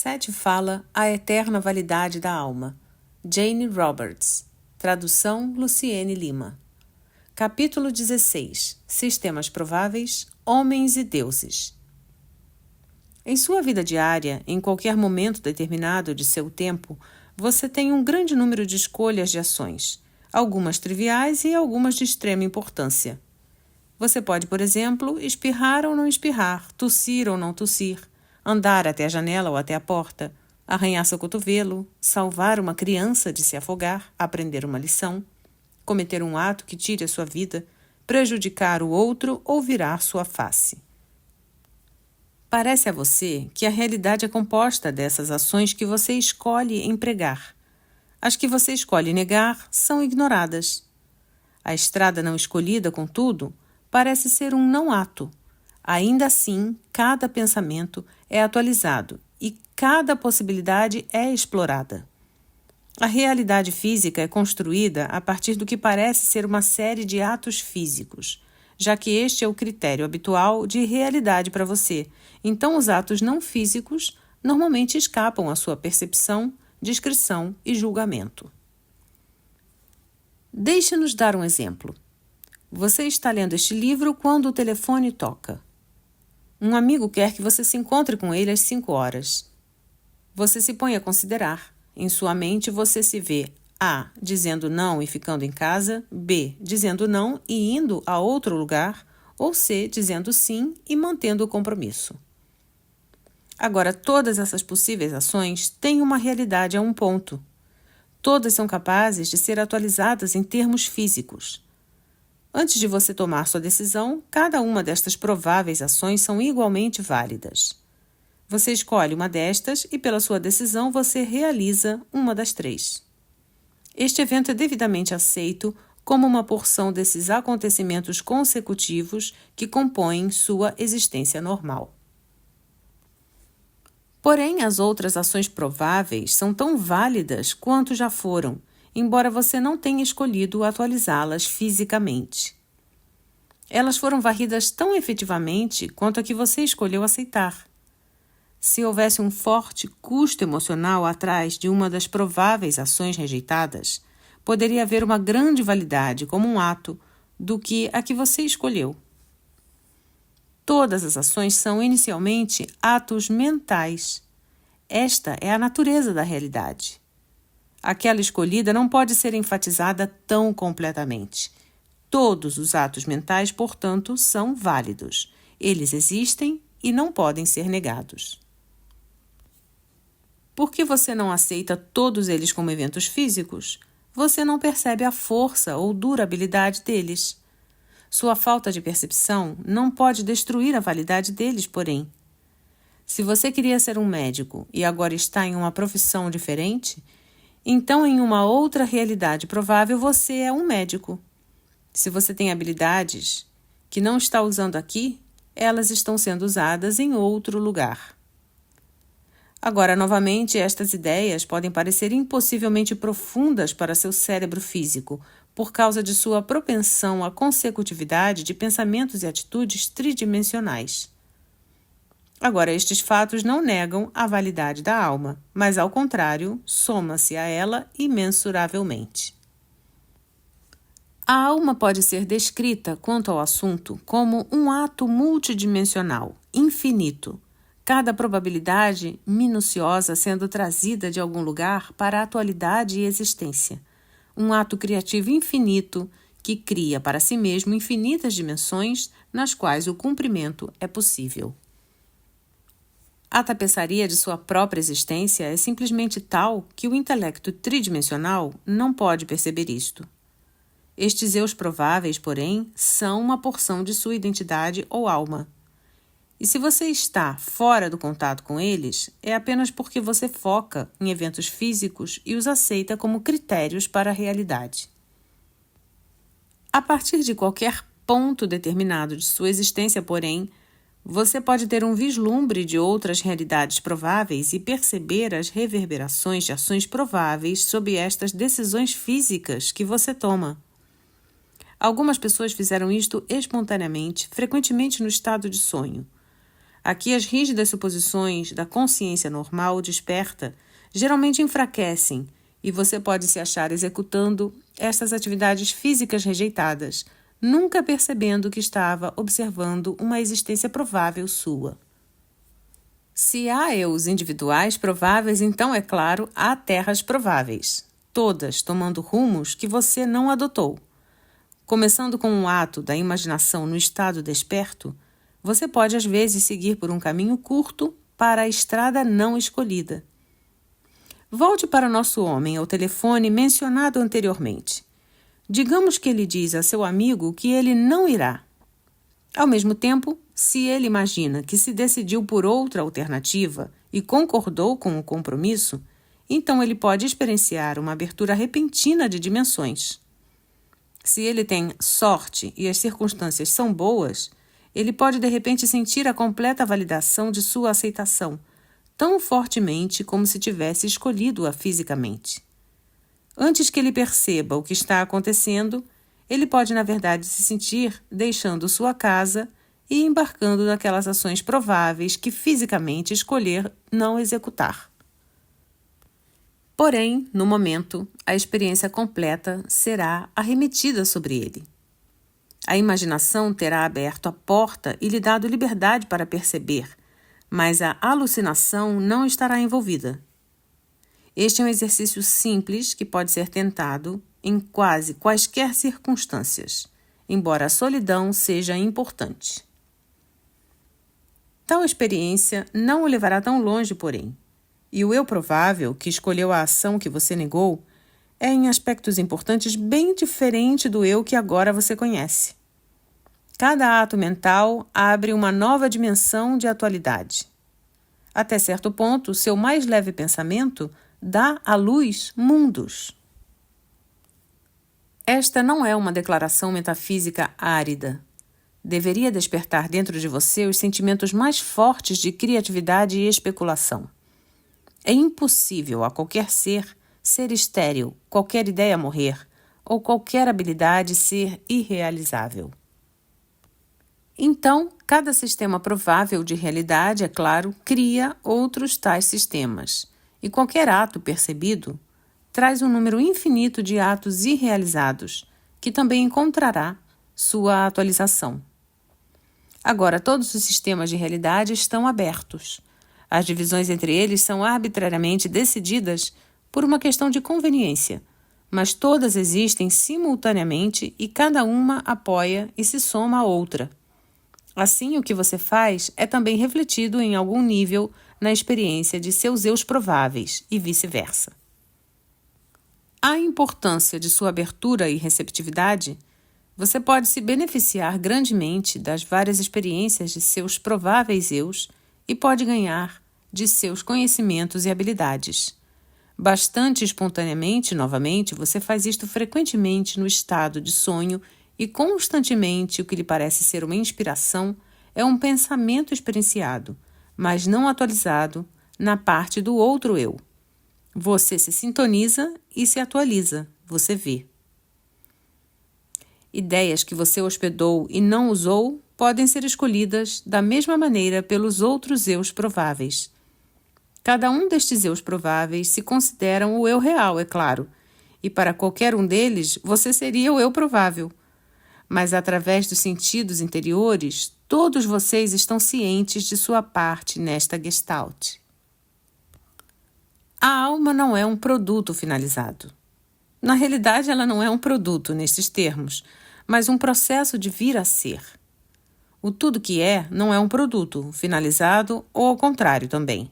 Seth fala A Eterna Validade da Alma. Jane Roberts. Tradução Luciene Lima. Capítulo 16. Sistemas prováveis, homens e deuses. Em sua vida diária, em qualquer momento determinado de seu tempo, você tem um grande número de escolhas de ações, algumas triviais e algumas de extrema importância. Você pode, por exemplo, espirrar ou não espirrar, tossir ou não tossir, andar até a janela ou até a porta, arranhar seu cotovelo, salvar uma criança de se afogar, aprender uma lição, cometer um ato que tire a sua vida, prejudicar o outro ou virar sua face. Parece a você que a realidade é composta dessas ações que você escolhe empregar. As que você escolhe negar são ignoradas. A estrada não escolhida, contudo, parece ser um não-ato. Ainda assim, cada pensamento é atualizado e cada possibilidade é explorada. A realidade física é construída a partir do que parece ser uma série de atos físicos, já que este é o critério habitual de realidade para você. Então, os atos não físicos normalmente escapam à sua percepção, descrição e julgamento. Deixe-nos dar um exemplo. Você está lendo este livro quando o telefone toca. Um amigo quer que você se encontre com ele às 5 horas. Você se põe a considerar. Em sua mente, você se vê A. dizendo não e ficando em casa, B. dizendo não e indo a outro lugar, ou C. dizendo sim e mantendo o compromisso. Agora, todas essas possíveis ações têm uma realidade a um ponto. Todas são capazes de ser atualizadas em termos físicos. Antes de você tomar sua decisão, cada uma destas prováveis ações são igualmente válidas. Você escolhe uma destas e, pela sua decisão, você realiza uma das 3. Este evento é devidamente aceito como uma porção desses acontecimentos consecutivos que compõem sua existência normal. Porém, as outras ações prováveis são tão válidas quanto já foram, embora você não tenha escolhido atualizá-las fisicamente. Elas foram varridas tão efetivamente quanto a que você escolheu aceitar. Se houvesse um forte custo emocional atrás de uma das prováveis ações rejeitadas, poderia haver uma grande validade como um ato do que a que você escolheu. Todas as ações são inicialmente atos mentais. Esta é a natureza da realidade. Aquela escolhida não pode ser enfatizada tão completamente. Todos os atos mentais, portanto, são válidos. Eles existem e não podem ser negados. Por que você não aceita todos eles como eventos físicos? Você não percebe a força ou durabilidade deles. Sua falta de percepção não pode destruir a validade deles, porém. Se você queria ser um médico e agora está em uma profissão diferente, então em uma outra realidade provável você é um médico. Se você tem habilidades que não está usando aqui, elas estão sendo usadas em outro lugar. Agora, novamente, estas ideias podem parecer impossivelmente profundas para seu cérebro físico, por causa de sua propensão à consecutividade de pensamentos e atitudes tridimensionais. Agora, estes fatos não negam a validade da alma, mas, ao contrário, soma-se a ela imensuravelmente. A alma pode ser descrita, quanto ao assunto, como um ato multidimensional, infinito, cada probabilidade minuciosa sendo trazida de algum lugar para a atualidade e existência. Um ato criativo infinito que cria para si mesmo infinitas dimensões nas quais o cumprimento é possível. A tapeçaria de sua própria existência é simplesmente tal que o intelecto tridimensional não pode perceber isto. Estes eus prováveis, porém, são uma porção de sua identidade ou alma. E se você está fora do contato com eles, é apenas porque você foca em eventos físicos e os aceita como critérios para a realidade. A partir de qualquer ponto determinado de sua existência, porém, você pode ter um vislumbre de outras realidades prováveis e perceber as reverberações de ações prováveis sob estas decisões físicas que você toma. Algumas pessoas fizeram isto espontaneamente, frequentemente no estado de sonho. Aqui as rígidas suposições da consciência normal desperta geralmente enfraquecem e você pode se achar executando estas atividades físicas rejeitadas, nunca percebendo que estava observando uma existência provável sua. Se há eus individuais prováveis, então, é claro, há terras prováveis, todas tomando rumos que você não adotou. Começando com um ato da imaginação no estado desperto, você pode às vezes seguir por um caminho curto para a estrada não escolhida. Volte para nosso homem ao telefone mencionado anteriormente. Digamos que ele diz a seu amigo que ele não irá. Ao mesmo tempo, se ele imagina que se decidiu por outra alternativa e concordou com o compromisso, então ele pode experienciar uma abertura repentina de dimensões. Se ele tem sorte e as circunstâncias são boas, ele pode de repente sentir a completa validação de sua aceitação, tão fortemente como se tivesse escolhido-a fisicamente. Antes que ele perceba o que está acontecendo, ele pode, na verdade, se sentir deixando sua casa e embarcando naquelas ações prováveis que fisicamente escolher não executar. Porém, no momento, a experiência completa será arremetida sobre ele. A imaginação terá aberto a porta e lhe dado liberdade para perceber, mas a alucinação não estará envolvida. Este é um exercício simples que pode ser tentado em quase quaisquer circunstâncias, embora a solidão seja importante. Tal experiência não o levará tão longe, porém, e o eu provável, que escolheu a ação que você negou, é em aspectos importantes bem diferente do eu que agora você conhece. Cada ato mental abre uma nova dimensão de atualidade. Até certo ponto, seu mais leve pensamento dá à luz mundos. Esta não é uma declaração metafísica árida. Deveria despertar dentro de você os sentimentos mais fortes de criatividade e especulação. É impossível a qualquer ser estéril, qualquer ideia morrer, ou qualquer habilidade ser irrealizável. Então, cada sistema provável de realidade, é claro, cria outros tais sistemas, e qualquer ato percebido traz um número infinito de atos irrealizados, que também encontrará sua atualização. Agora, todos os sistemas de realidade estão abertos. As divisões entre eles são arbitrariamente decididas por uma questão de conveniência, mas todas existem simultaneamente e cada uma apoia e se soma à outra. Assim, o que você faz é também refletido em algum nível na experiência de seus eus prováveis e vice-versa. A importância de sua abertura e receptividade, você pode se beneficiar grandemente das várias experiências de seus prováveis eus e pode ganhar de seus conhecimentos e habilidades. Bastante espontaneamente, novamente, você faz isto frequentemente no estado de sonho e constantemente o que lhe parece ser uma inspiração é um pensamento experienciado, mas não atualizado, na parte do outro eu. Você se sintoniza e se atualiza, você vê. Ideias que você hospedou e não usou podem ser escolhidas da mesma maneira pelos outros eus prováveis. Cada um destes eus prováveis se consideram o eu real, é claro, e para qualquer um deles você seria o eu provável. Mas através dos sentidos interiores, todos vocês estão cientes de sua parte nesta gestalt. A alma não é um produto finalizado. Na realidade, ela não é um produto nestes termos, mas um processo de vir a ser. O tudo que é não é um produto finalizado ou ao contrário também.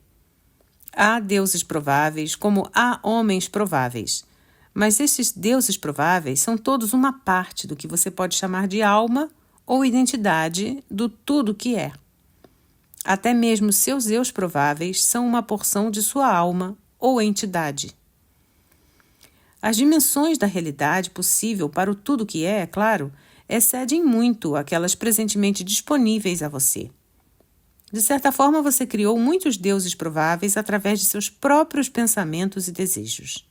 Há deuses prováveis como há homens prováveis, mas estes deuses prováveis são todos uma parte do que você pode chamar de alma ou identidade do tudo que é. Até mesmo seus eus prováveis são uma porção de sua alma ou entidade. As dimensões da realidade possível para o tudo que é claro, excedem muito aquelas presentemente disponíveis a você. De certa forma, você criou muitos deuses prováveis através de seus próprios pensamentos e desejos.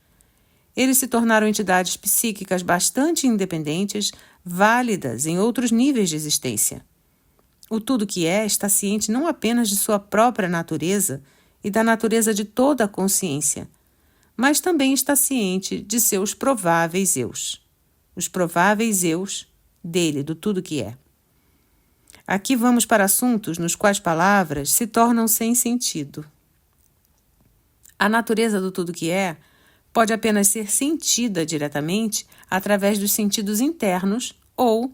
Eles se tornaram entidades psíquicas bastante independentes, válidas em outros níveis de existência. O tudo que é está ciente não apenas de sua própria natureza e da natureza de toda a consciência, mas também está ciente de seus prováveis eus. Os prováveis eus dele, do tudo que é. Aqui vamos para assuntos nos quais palavras se tornam sem sentido. A natureza do tudo que é pode apenas ser sentida diretamente através dos sentidos internos ou,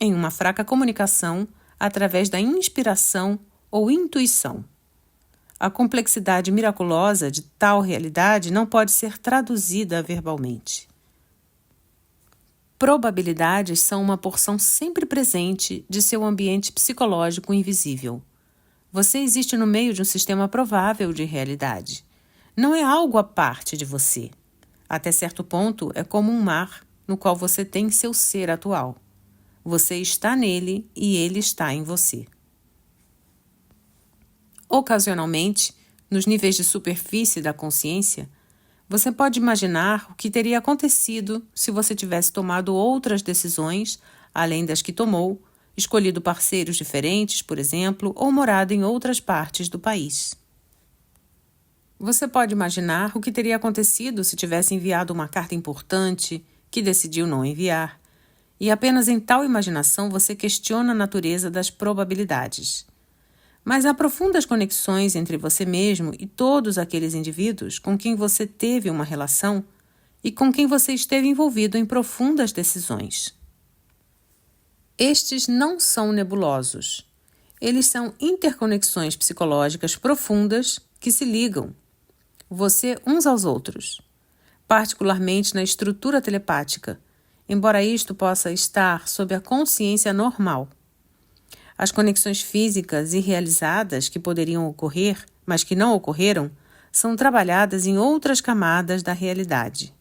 em uma fraca comunicação, através da inspiração ou intuição. A complexidade miraculosa de tal realidade não pode ser traduzida verbalmente. Probabilidades são uma porção sempre presente de seu ambiente psicológico invisível. Você existe no meio de um sistema provável de realidade. Não é algo à parte de você. Até certo ponto, é como um mar no qual você tem seu ser atual. Você está nele e ele está em você. Ocasionalmente, nos níveis de superfície da consciência, você pode imaginar o que teria acontecido se você tivesse tomado outras decisões, além das que tomou, escolhido parceiros diferentes, por exemplo, ou morado em outras partes do país. Você pode imaginar o que teria acontecido se tivesse enviado uma carta importante que decidiu não enviar, e apenas em tal imaginação você questiona a natureza das probabilidades. Mas há profundas conexões entre você mesmo e todos aqueles indivíduos com quem você teve uma relação e com quem você esteve envolvido em profundas decisões. Estes não são nebulosos. Eles são interconexões psicológicas profundas que se ligam, você uns aos outros, particularmente na estrutura telepática, embora isto possa estar sob a consciência normal. As conexões físicas irrealizadas que poderiam ocorrer, mas que não ocorreram, são trabalhadas em outras camadas da realidade.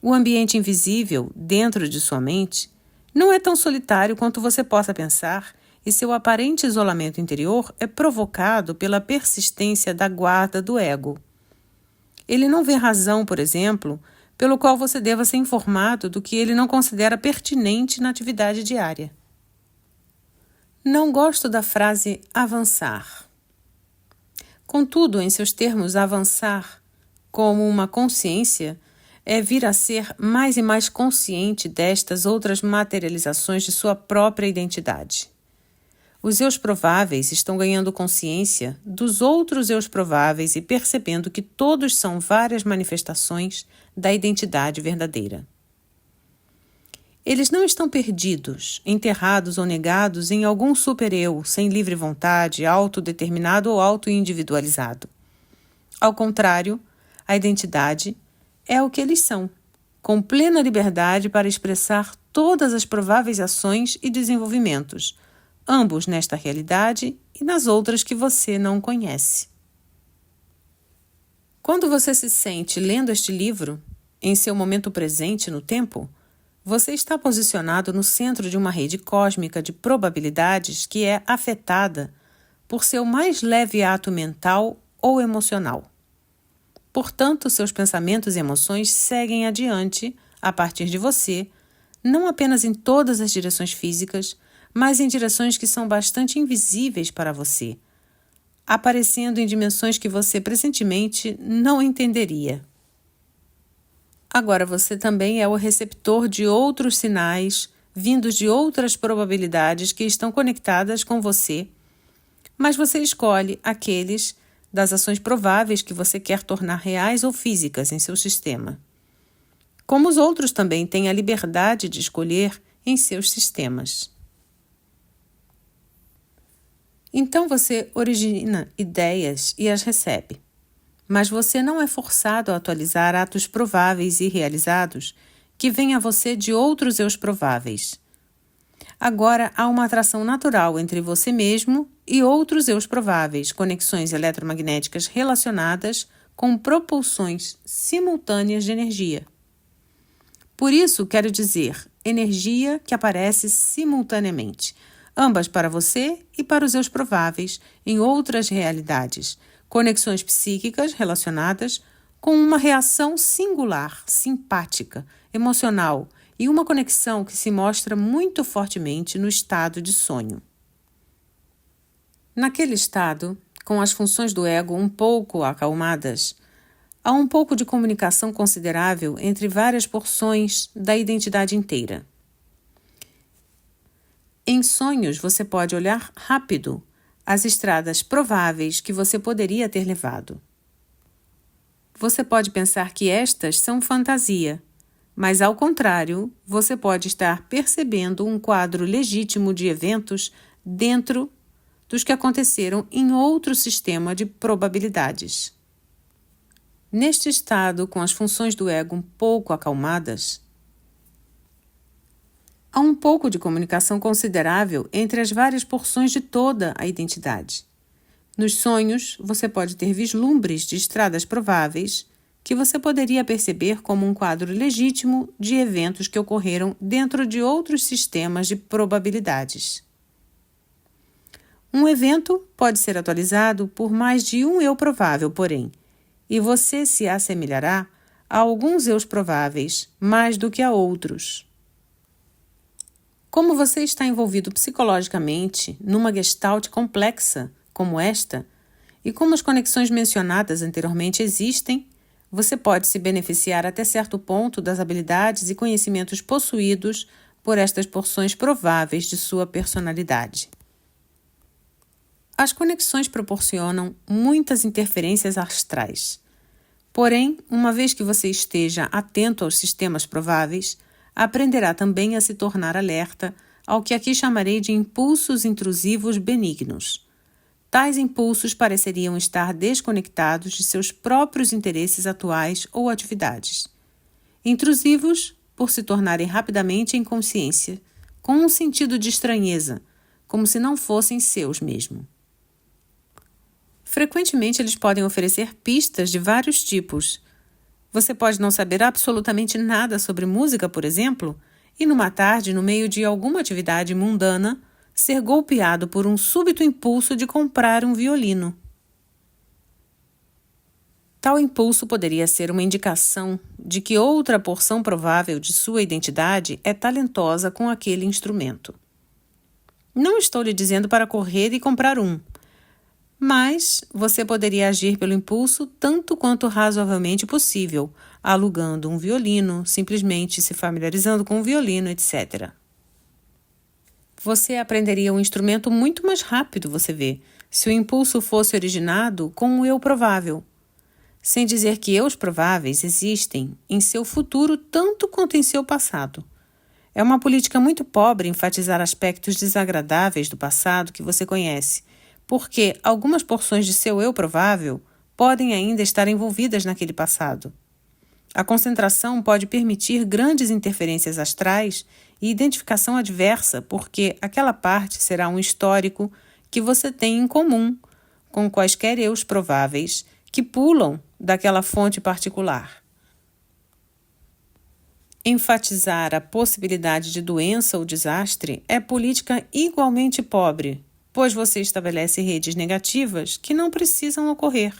O ambiente invisível, dentro de sua mente, não é tão solitário quanto você possa pensar, e seu aparente isolamento interior é provocado pela persistência da guarda do ego. Ele não vê razão, por exemplo, pelo qual você deva ser informado do que ele não considera pertinente na atividade diária. Não gosto da frase avançar. Contudo, em seus termos, avançar, como uma consciência, é vir a ser mais e mais consciente destas outras materializações de sua própria identidade. Os eus prováveis estão ganhando consciência dos outros eus prováveis e percebendo que todos são várias manifestações da identidade verdadeira. Eles não estão perdidos, enterrados ou negados em algum super-eu, sem livre vontade, autodeterminado ou auto-individualizado. Ao contrário, a identidade é o que eles são, com plena liberdade para expressar todas as prováveis ações e desenvolvimentos, ambos nesta realidade e nas outras que você não conhece. Quando você se sente lendo este livro, em seu momento presente no tempo, você está posicionado no centro de uma rede cósmica de probabilidades que é afetada por seu mais leve ato mental ou emocional. Portanto, seus pensamentos e emoções seguem adiante, a partir de você, não apenas em todas as direções físicas, mas em direções que são bastante invisíveis para você, aparecendo em dimensões que você presentemente não entenderia. Agora você também é o receptor de outros sinais vindos de outras probabilidades que estão conectadas com você, mas você escolhe aqueles das ações prováveis que você quer tornar reais ou físicas em seu sistema. Como os outros também têm a liberdade de escolher em seus sistemas. Então você origina ideias e as recebe. Mas você não é forçado a atualizar atos prováveis e realizados que vêm a você de outros eus prováveis. Agora há uma atração natural entre você mesmo e outros eus prováveis, conexões eletromagnéticas relacionadas com propulsões simultâneas de energia. Por isso, quero dizer, energia que aparece simultaneamente, ambas para você e para os eus prováveis em outras realidades, conexões psíquicas relacionadas com uma reação singular, simpática, emocional e uma conexão que se mostra muito fortemente no estado de sonho. Naquele estado, com as funções do ego um pouco acalmadas, há um pouco de comunicação considerável entre várias porções da identidade inteira. Em sonhos, você pode olhar rápido as estradas prováveis que você poderia ter levado. Você pode pensar que estas são fantasia, mas ao contrário, você pode estar percebendo um quadro legítimo de eventos dentro dos que aconteceram em outro sistema de probabilidades. Neste estado, com as funções do ego um pouco acalmadas, há um pouco de comunicação considerável entre as várias porções de toda a identidade. Nos sonhos, você pode ter vislumbres de estradas prováveis que você poderia perceber como um quadro legítimo de eventos que ocorreram dentro de outros sistemas de probabilidades. Um evento pode ser atualizado por mais de um eu provável, porém, e você se assemelhará a alguns eus prováveis mais do que a outros. Como você está envolvido psicologicamente numa gestalt complexa como esta, e como as conexões mencionadas anteriormente existem, você pode se beneficiar até certo ponto das habilidades e conhecimentos possuídos por estas porções prováveis de sua personalidade. As conexões proporcionam muitas interferências astrais. Porém, uma vez que você esteja atento aos sistemas prováveis, aprenderá também a se tornar alerta ao que aqui chamarei de impulsos intrusivos benignos. Tais impulsos pareceriam estar desconectados de seus próprios interesses atuais ou atividades. Intrusivos por se tornarem rapidamente em consciência, com um sentido de estranheza, como se não fossem seus mesmo. Frequentemente, eles podem oferecer pistas de vários tipos. Você pode não saber absolutamente nada sobre música, por exemplo, e numa tarde, no meio de alguma atividade mundana, ser golpeado por um súbito impulso de comprar um violino. Tal impulso poderia ser uma indicação de que outra porção provável de sua identidade é talentosa com aquele instrumento. Não estou lhe dizendo para correr e comprar um, mas você poderia agir pelo impulso tanto quanto razoavelmente possível, alugando um violino, simplesmente se familiarizando com o violino, etc. Você aprenderia um instrumento muito mais rápido, você vê, se o impulso fosse originado com um eu provável. Sem dizer que eus prováveis existem em seu futuro tanto quanto em seu passado. É uma política muito pobre enfatizar aspectos desagradáveis do passado que você conhece, porque algumas porções de seu eu provável podem ainda estar envolvidas naquele passado. A concentração pode permitir grandes interferências astrais e identificação adversa, porque aquela parte será um histórico que você tem em comum com quaisquer eus prováveis que pulam daquela fonte particular. Enfatizar a possibilidade de doença ou desastre é política igualmente pobre, pois você estabelece redes negativas que não precisam ocorrer.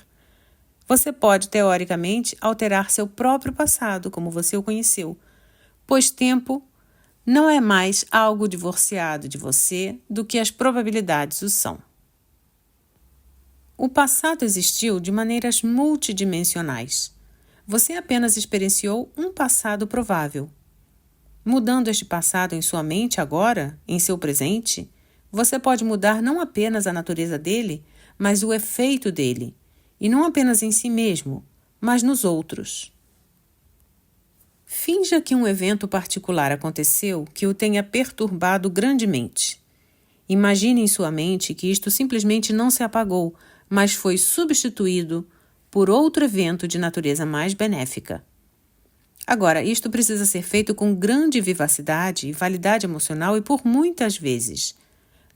Você pode, teoricamente, alterar seu próprio passado, como você o conheceu, pois tempo não é mais algo divorciado de você do que as probabilidades o são. O passado existiu de maneiras multidimensionais. Você apenas experienciou um passado provável. Mudando este passado em sua mente agora, em seu presente, você pode mudar não apenas a natureza dele, mas o efeito dele, e não apenas em si mesmo, mas nos outros. Finja que um evento particular aconteceu que o tenha perturbado grandemente. Imagine em sua mente que isto simplesmente não se apagou, mas foi substituído por outro evento de natureza mais benéfica. Agora, isto precisa ser feito com grande vivacidade e validade emocional e por muitas vezes.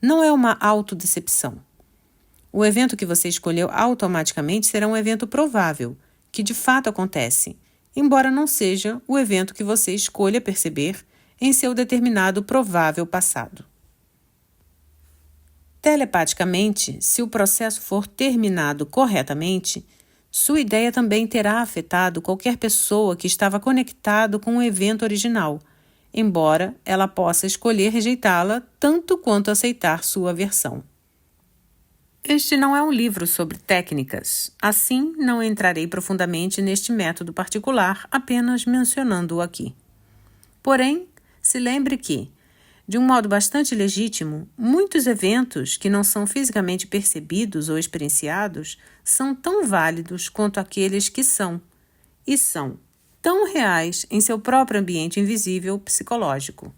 Não é uma autodecepção. O evento que você escolheu automaticamente será um evento provável, que de fato acontece, embora não seja o evento que você escolha perceber em seu determinado provável passado. Telepaticamente, se o processo for terminado corretamente, sua ideia também terá afetado qualquer pessoa que estava conectado com o evento original, embora ela possa escolher rejeitá-la tanto quanto aceitar sua versão. Este não é um livro sobre técnicas, assim não entrarei profundamente neste método particular, apenas mencionando-o aqui. Porém, se lembre que, de um modo bastante legítimo, muitos eventos que não são fisicamente percebidos ou experienciados são tão válidos quanto aqueles que são, e são tão reais em seu próprio ambiente invisível psicológico.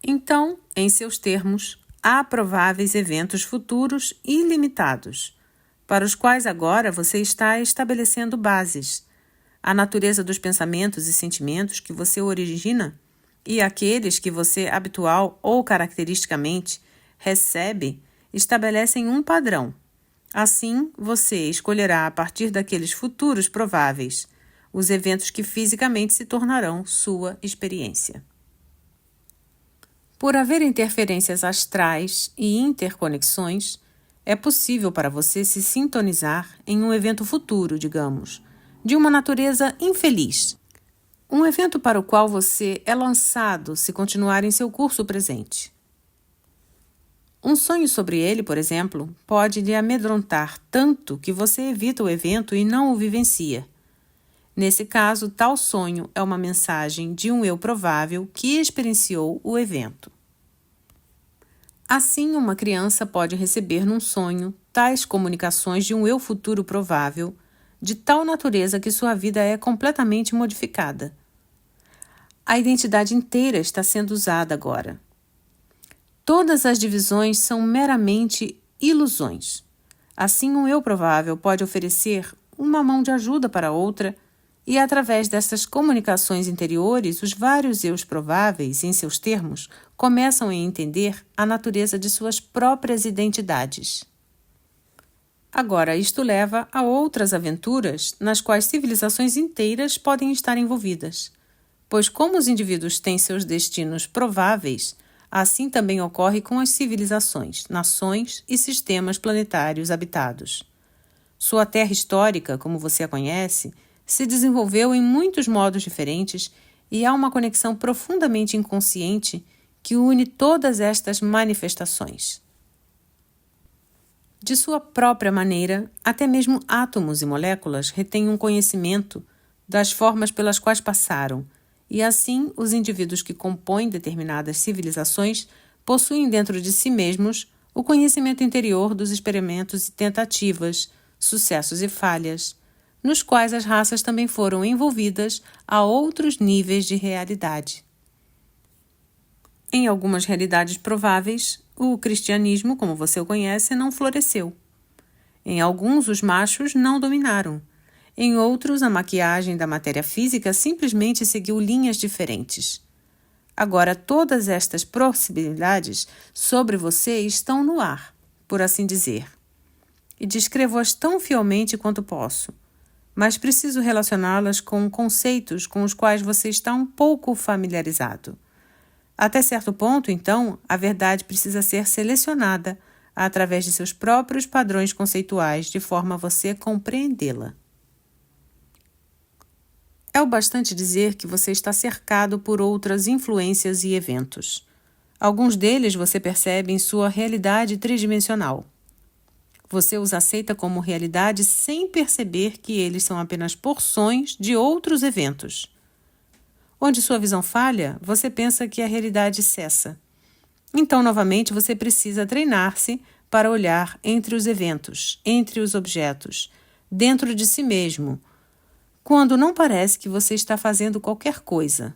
Então, em seus termos, há prováveis eventos futuros ilimitados, para os quais agora você está estabelecendo bases, a natureza dos pensamentos e sentimentos que você origina e aqueles que você habitual ou caracteristicamente recebe estabelecem um padrão. Assim, você escolherá a partir daqueles futuros prováveis os eventos que fisicamente se tornarão sua experiência. Por haver interferências astrais e interconexões, é possível para você se sintonizar em um evento futuro, digamos, de uma natureza infeliz. Um evento para o qual você é lançado se continuar em seu curso presente. Um sonho sobre ele, por exemplo, pode lhe amedrontar tanto que você evita o evento e não o vivencia. Nesse caso, tal sonho é uma mensagem de um eu provável que experienciou o evento. Assim, uma criança pode receber num sonho tais comunicações de um eu futuro provável, de tal natureza que sua vida é completamente modificada. A identidade inteira está sendo usada agora. Todas as divisões são meramente ilusões. Assim, um eu provável pode oferecer uma mão de ajuda para outra e, através dessas comunicações interiores, os vários eus prováveis, em seus termos, começam a entender a natureza de suas próprias identidades. Agora, isto leva a outras aventuras nas quais civilizações inteiras podem estar envolvidas, pois como os indivíduos têm seus destinos prováveis, assim também ocorre com as civilizações, nações e sistemas planetários habitados. Sua terra histórica, como você a conhece, se desenvolveu em muitos modos diferentes e há uma conexão profundamente inconsciente que une todas estas manifestações. De sua própria maneira, até mesmo átomos e moléculas retêm um conhecimento das formas pelas quais passaram, e assim os indivíduos que compõem determinadas civilizações possuem dentro de si mesmos o conhecimento interior dos experimentos e tentativas, sucessos e falhas, nos quais as raças também foram envolvidas a outros níveis de realidade. Em algumas realidades prováveis, o cristianismo, como você o conhece, não floresceu. Em alguns, os machos não dominaram. Em outros, a maquiagem da matéria física simplesmente seguiu linhas diferentes. Agora, todas estas possibilidades sobre você estão no ar, por assim dizer. E descrevo-as tão fielmente quanto posso, mas preciso relacioná-las com conceitos com os quais você está um pouco familiarizado. Até certo ponto, então, a verdade precisa ser selecionada através de seus próprios padrões conceituais, de forma a você compreendê-la. É o bastante dizer que você está cercado por outras influências e eventos. Alguns deles você percebe em sua realidade tridimensional. Você os aceita como realidade sem perceber que eles são apenas porções de outros eventos. Onde sua visão falha, você pensa que a realidade cessa. Então, novamente, você precisa treinar-se para olhar entre os eventos, entre os objetos, dentro de si mesmo, quando não parece que você está fazendo qualquer coisa.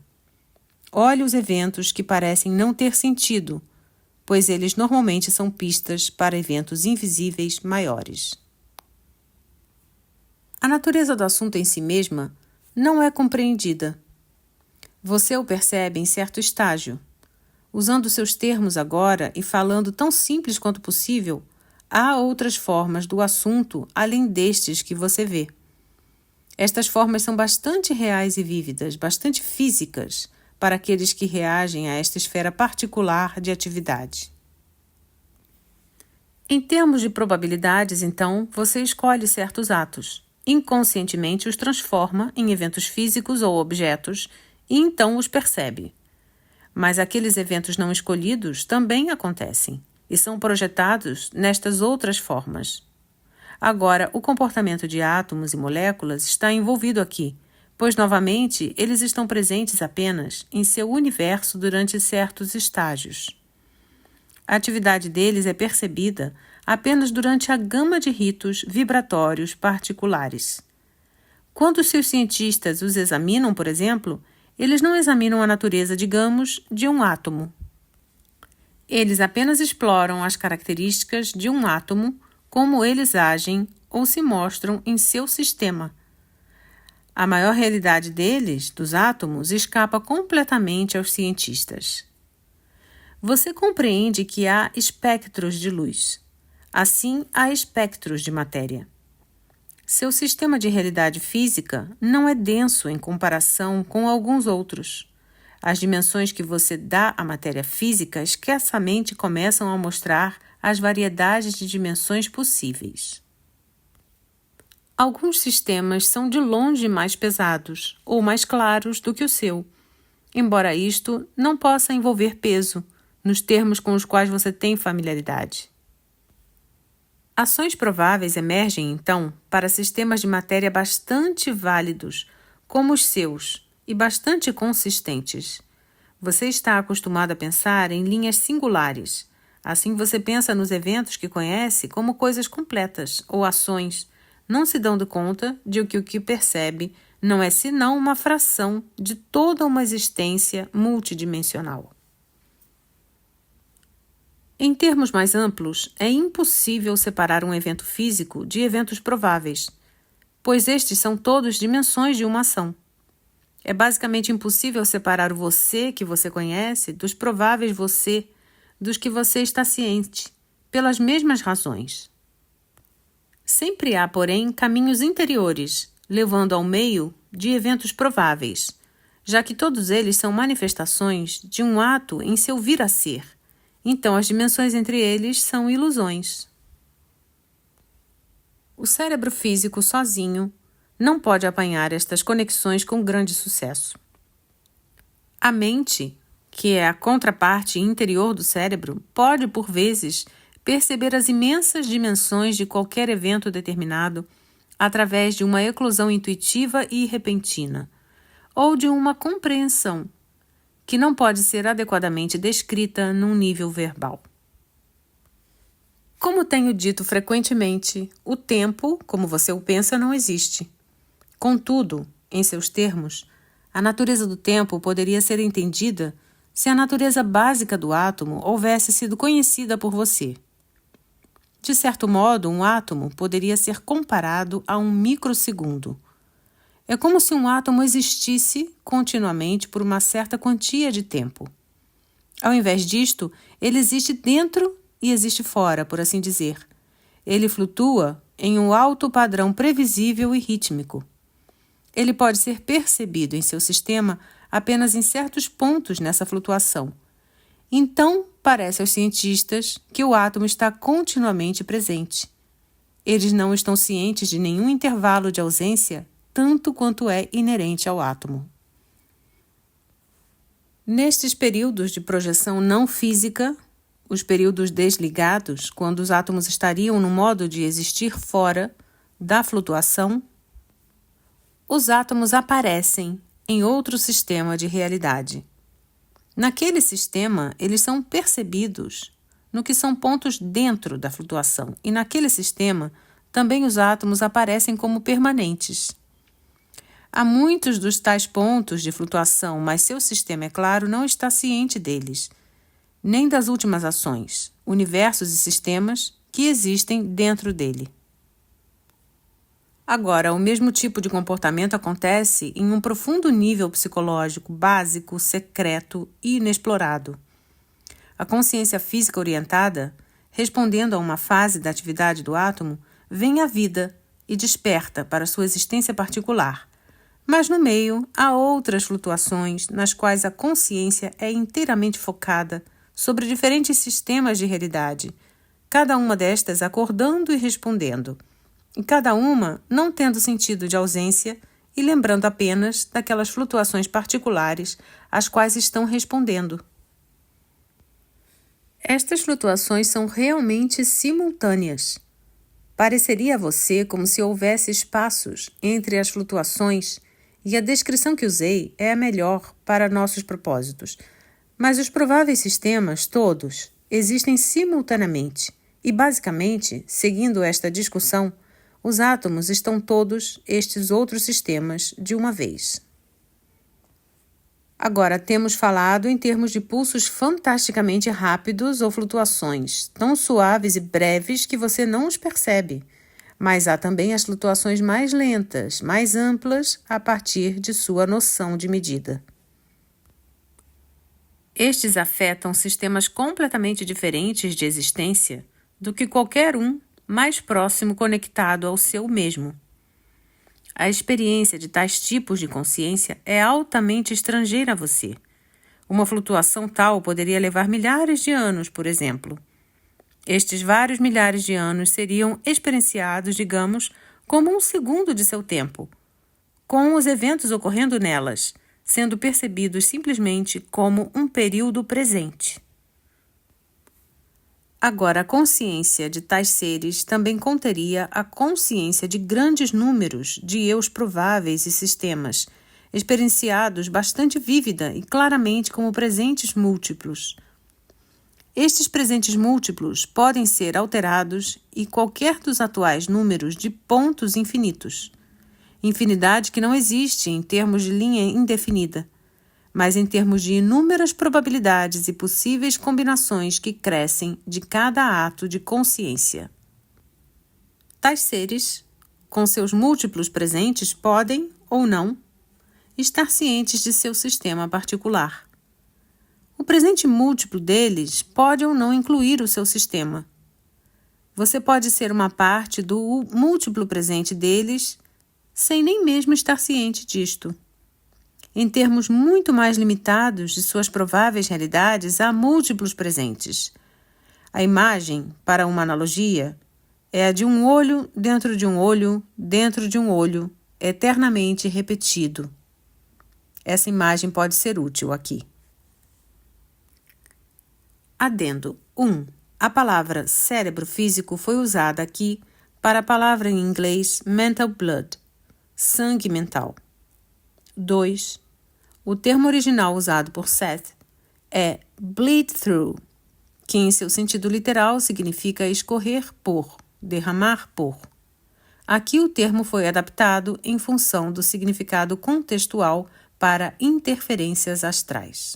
Olhe os eventos que parecem não ter sentido, pois eles normalmente são pistas para eventos invisíveis maiores. A natureza do assunto em si mesma não é compreendida. Você o percebe em certo estágio. Usando seus termos agora e falando tão simples quanto possível, há outras formas do assunto além destes que você vê. Estas formas são bastante reais e vívidas, bastante físicas, para aqueles que reagem a esta esfera particular de atividade. Em termos de probabilidades, então, você escolhe certos atos, inconscientemente os transforma em eventos físicos ou objetos e então os percebe. Mas aqueles eventos não escolhidos também acontecem. e são projetados nestas outras formas. Agora, o comportamento de átomos e moléculas está envolvido aqui, pois, novamente, eles estão presentes apenas em seu universo durante certos estágios. A atividade deles é percebida apenas durante a gama de ritos vibratórios particulares. Quando seus cientistas os examinam, por exemplo, eles não examinam a natureza, digamos, de um átomo. Eles apenas exploram as características de um átomo, como eles agem ou se mostram em seu sistema. A maior realidade deles, dos átomos, escapa completamente aos cientistas. Você compreende que há espectros de luz. Assim, há espectros de matéria. Seu sistema de realidade física não é denso em comparação com alguns outros. As dimensões que você dá à matéria física escassamente começam a mostrar as variedades de dimensões possíveis. Alguns sistemas são de longe mais pesados ou mais claros do que o seu, embora isto não possa envolver peso, nos termos com os quais você tem familiaridade. Ações prováveis emergem, então, para sistemas de matéria bastante válidos, como os seus, e bastante consistentes. Você está acostumado a pensar em linhas singulares. Assim você pensa nos eventos que conhece como coisas completas ou ações, não se dando conta de que o que percebe não é senão uma fração de toda uma existência multidimensional. Em termos mais amplos, é impossível separar um evento físico de eventos prováveis, pois estes são todos dimensões de uma ação. É basicamente impossível separar o você que você conhece dos prováveis você, dos que você está ciente, pelas mesmas razões. Sempre há, porém, caminhos interiores, levando ao meio de eventos prováveis, já que todos eles são manifestações de um ato em seu vir a ser. Então, as dimensões entre eles são ilusões. O cérebro físico sozinho não pode apanhar estas conexões com grande sucesso. A mente, que é a contraparte interior do cérebro, pode, por vezes, perceber as imensas dimensões de qualquer evento determinado através de uma eclosão intuitiva e repentina, ou de uma compreensão que não pode ser adequadamente descrita num nível verbal. Como tenho dito frequentemente, o tempo, como você o pensa, não existe. Contudo, em seus termos, a natureza do tempo poderia ser entendida se a natureza básica do átomo houvesse sido conhecida por você. De certo modo, um átomo poderia ser comparado a um microsegundo. É como se um átomo existisse continuamente por uma certa quantia de tempo. Ao invés disto, ele existe dentro e existe fora, por assim dizer. Ele flutua em um alto padrão previsível e rítmico. Ele pode ser percebido em seu sistema apenas em certos pontos nessa flutuação. Então, parece aos cientistas que o átomo está continuamente presente. Eles não estão cientes de nenhum intervalo de ausência, tanto quanto é inerente ao átomo. Nestes períodos de projeção não física, os períodos desligados, quando os átomos estariam no modo de existir fora da flutuação, os átomos aparecem em outro sistema de realidade. Naquele sistema, eles são percebidos no que são pontos dentro da flutuação, e naquele sistema também os átomos aparecem como permanentes. Há muitos dos tais pontos de flutuação, mas seu sistema, é claro, não está ciente deles, nem das últimas ações, universos e sistemas que existem dentro dele. Agora, o mesmo tipo de comportamento acontece em um profundo nível psicológico, básico, secreto e inexplorado. A consciência física orientada, respondendo a uma fase da atividade do átomo, vem à vida e desperta para sua existência particular. Mas no meio há outras flutuações nas quais a consciência é inteiramente focada sobre diferentes sistemas de realidade, cada uma destas acordando e respondendo, e cada uma não tendo sentido de ausência e lembrando apenas daquelas flutuações particulares às quais estão respondendo. Estas flutuações são realmente simultâneas. Pareceria a você como se houvesse espaços entre as flutuações, e a descrição que usei é a melhor para nossos propósitos. Mas os prováveis sistemas, todos, existem simultaneamente e, basicamente, seguindo esta discussão, os átomos estão todos estes outros sistemas de uma vez. Agora, temos falado em termos de pulsos fantasticamente rápidos ou flutuações, tão suaves e breves que você não os percebe. Mas há também as flutuações mais lentas, mais amplas, a partir de sua noção de medida. Estes afetam sistemas completamente diferentes de existência do que qualquer um mais próximo conectado ao seu mesmo. A experiência de tais tipos de consciência é altamente estrangeira a você. Uma flutuação tal poderia levar milhares de anos, por exemplo. Estes vários milhares de anos seriam experienciados, digamos, como um segundo de seu tempo, com os eventos ocorrendo nelas, sendo percebidos simplesmente como um período presente. Agora, a consciência de tais seres também conteria a consciência de grandes números de eus prováveis e sistemas, experienciados bastante vívida e claramente como presentes múltiplos. Estes presentes múltiplos podem ser alterados e qualquer dos atuais números de pontos infinitos. Infinidade que não existe em termos de linha indefinida, mas em termos de inúmeras probabilidades e possíveis combinações que crescem de cada ato de consciência. Tais seres, com seus múltiplos presentes, podem, ou não, estar cientes de seu sistema particular. O presente múltiplo deles pode ou não incluir o seu sistema. Você pode ser uma parte do múltiplo presente deles sem nem mesmo estar ciente disto. Em termos muito mais limitados de suas prováveis realidades, há múltiplos presentes. A imagem, para uma analogia, é a de um olho dentro de um olho dentro de um olho, eternamente repetido. Essa imagem pode ser útil aqui. Adendo 1. A palavra cérebro físico foi usada aqui para a palavra em inglês mental blood, sangue mental. 2. O termo original usado por Seth é bleed through, que em seu sentido literal significa escorrer por, derramar por. Aqui o termo foi adaptado em função do significado contextual para interferências astrais.